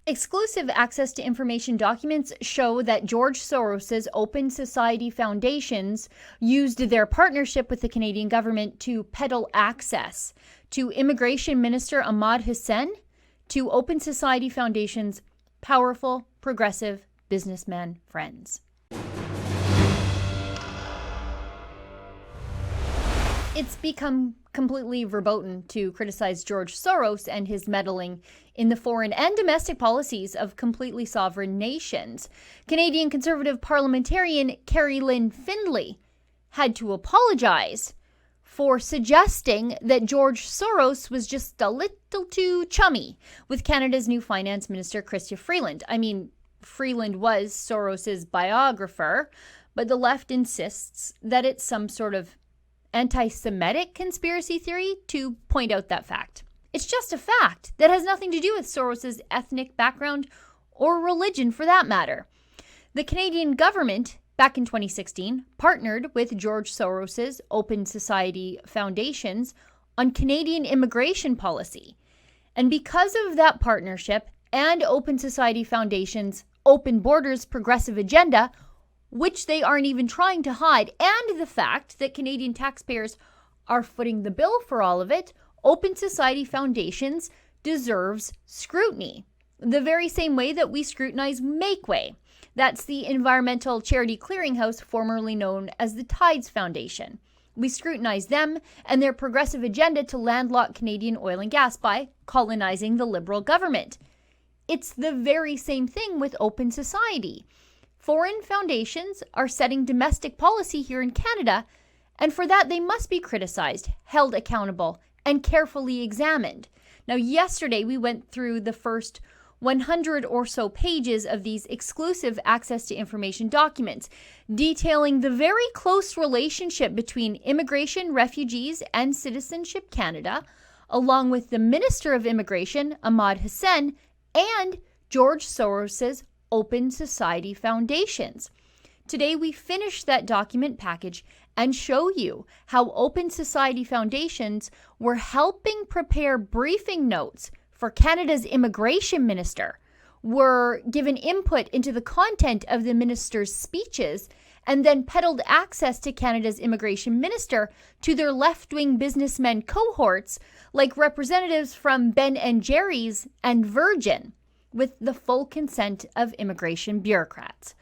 Exclusive access to information documents show that George Soros' Open Society Foundations used their partnership with the Canadian government to peddle access to Immigration Minister Ahmed Hussen to Open Society Foundations' powerful, progressive businessman friends. It's become completely verboten to criticize George Soros and his meddling in the foreign and domestic policies of completely sovereign nations. Canadian Conservative parliamentarian Carrie Lynn Findlay had to apologize for suggesting that George Soros was just a little too chummy with Canada's new finance minister, Chrystia Freeland. I mean, Freeland was Soros's biographer, but the left insists that it's some sort of anti-Semitic conspiracy theory to point out that fact. It's just a fact that has nothing to do with Soros's ethnic background or religion for that matter. The Canadian government, back in 2016, partnered with George Soros's Open Society Foundations on Canadian immigration policy. And because of that partnership and Open Society Foundations' Open Borders progressive agenda, which they aren't even trying to hide, and the fact that Canadian taxpayers are footing the bill for all of it, Open Society Foundations deserves scrutiny. The very same way that we scrutinize Makeway. That's the environmental charity clearinghouse formerly known as the Tides Foundation. We scrutinize them and their progressive agenda to landlock Canadian oil and gas by colonizing the Liberal government. It's the very same thing with Open Society. Foreign foundations are setting domestic policy here in Canada, and for that they must be criticized, held accountable, and carefully examined. Now, yesterday we went through the first 100 or so pages of these exclusive access to information documents, detailing the very close relationship between Immigration, Refugees, and Citizenship Canada, along with the Minister of Immigration, Ahmed Hussen, and George Soros's Open Society Foundations. Today we finish that document package and show you how Open Society Foundations were helping prepare briefing notes for Canada's Immigration Minister, were given input into the content of the minister's speeches, and then peddled access to Canada's Immigration Minister to their left-wing businessmen cohorts like representatives from Ben & Jerry's and Virgin, with the full consent of immigration bureaucrats.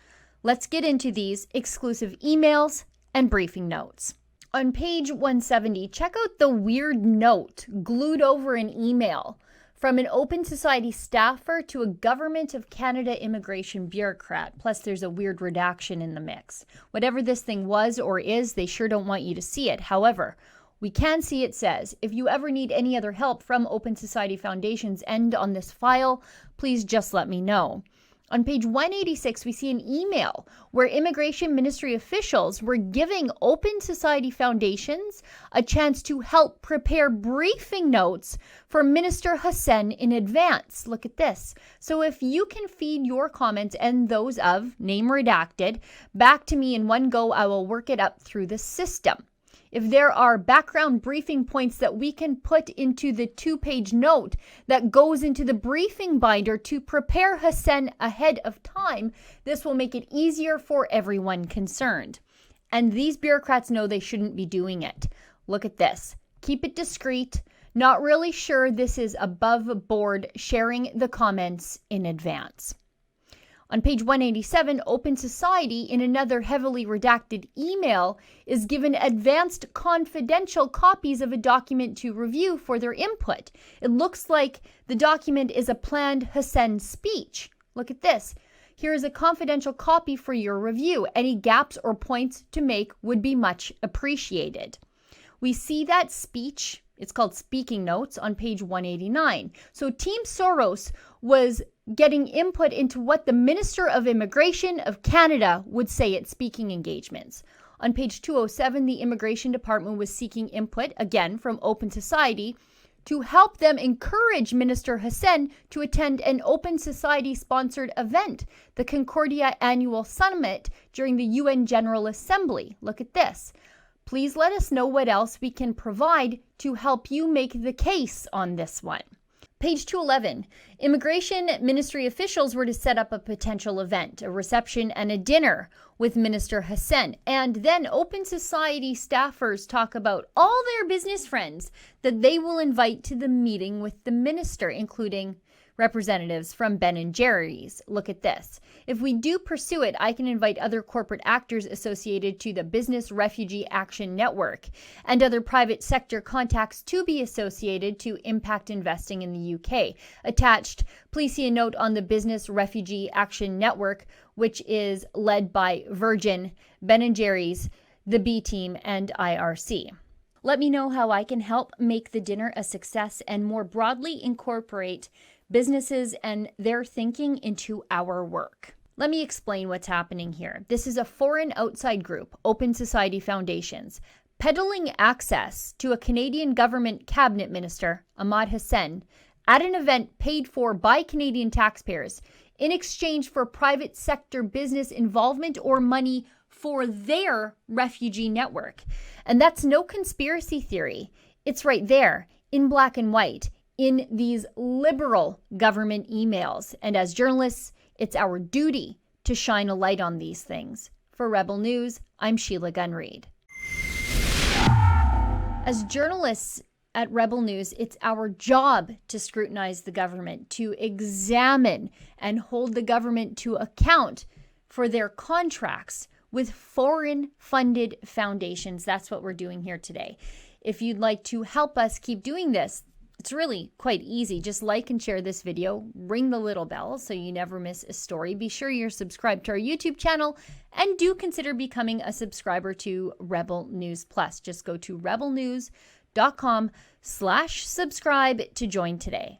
Let's get into these exclusive emails and briefing notes. On page 170, check out the weird note glued over an email from an Open Society staffer to a Government of Canada immigration bureaucrat. Plus, there's a weird redaction in the mix. Whatever this thing was or is, they sure don't want you to see it. However, we can see it says, if you ever need any other help from Open Society Foundations and on this file, please just let me know. On page 186, we see an email where Immigration Ministry officials were giving Open Society Foundations a chance to help prepare briefing notes for Minister Hussen in advance. Look at this. So if you can feed your comments and those of name redacted back to me in one go, I will work it up through the system. If there are background briefing points that we can put into the 2-page note that goes into the briefing binder to prepare Hussen ahead of time, this will make it easier for everyone concerned. And these bureaucrats know they shouldn't be doing it. Look at this. Keep it discreet. Not really sure this is above board sharing the comments in advance. On page 187, Open Society, in another heavily redacted email, is given advanced confidential copies of a document to review for their input. It looks like the document is a planned Hussen speech. Look at this. Here is a confidential copy for your review. Any gaps or points to make would be much appreciated. We see that speech, it's called Speaking Notes, on page 189. So Team Soros was getting input into what the Minister of Immigration of Canada would say at speaking engagements. On page 207, the Immigration Department was seeking input, again from Open Society, to help them encourage Minister Hussen to attend an Open Society-sponsored event, the Concordia Annual Summit, during the UN General Assembly. Look at this. Please let us know what else we can provide to help you make the case on this one. Page 211, Immigration Ministry officials were to set up a potential event, a reception and a dinner with Minister Hussen. And then Open Society staffers talk about all their business friends that they will invite to the meeting with the minister, including representatives from Ben & Jerry's. Look at this. If we do pursue it, I can invite other corporate actors associated to the Business Refugee Action Network and other private sector contacts to be associated to impact investing in the UK. Attached, please see a note on the Business Refugee Action Network, which is led by Virgin, Ben & Jerry's, the B Team, and IRC. Let me know how I can help make the dinner a success and more broadly incorporate businesses and their thinking into our work. Let me explain what's happening here. This is a foreign outside group, Open Society Foundations, peddling access to a Canadian government cabinet minister, Ahmed Hussen, at an event paid for by Canadian taxpayers in exchange for private sector business involvement or money for their refugee network. And that's no conspiracy theory. It's right there in black and white in these liberal government emails. And as journalists, it's our duty to shine a light on these things. For Rebel News, I'm Sheila Gunn Reid. As journalists at Rebel News, it's our job to scrutinize the government, to examine and hold the government to account for their contracts with foreign-funded foundations. That's what we're doing here today. If you'd like to help us keep doing this, it's really quite easy. Just like and share this video, ring the little bell so you never miss a story. Be sure you're subscribed to our YouTube channel and do consider becoming a subscriber to Rebel News Plus. Just go to rebelnews.com/subscribe to join today.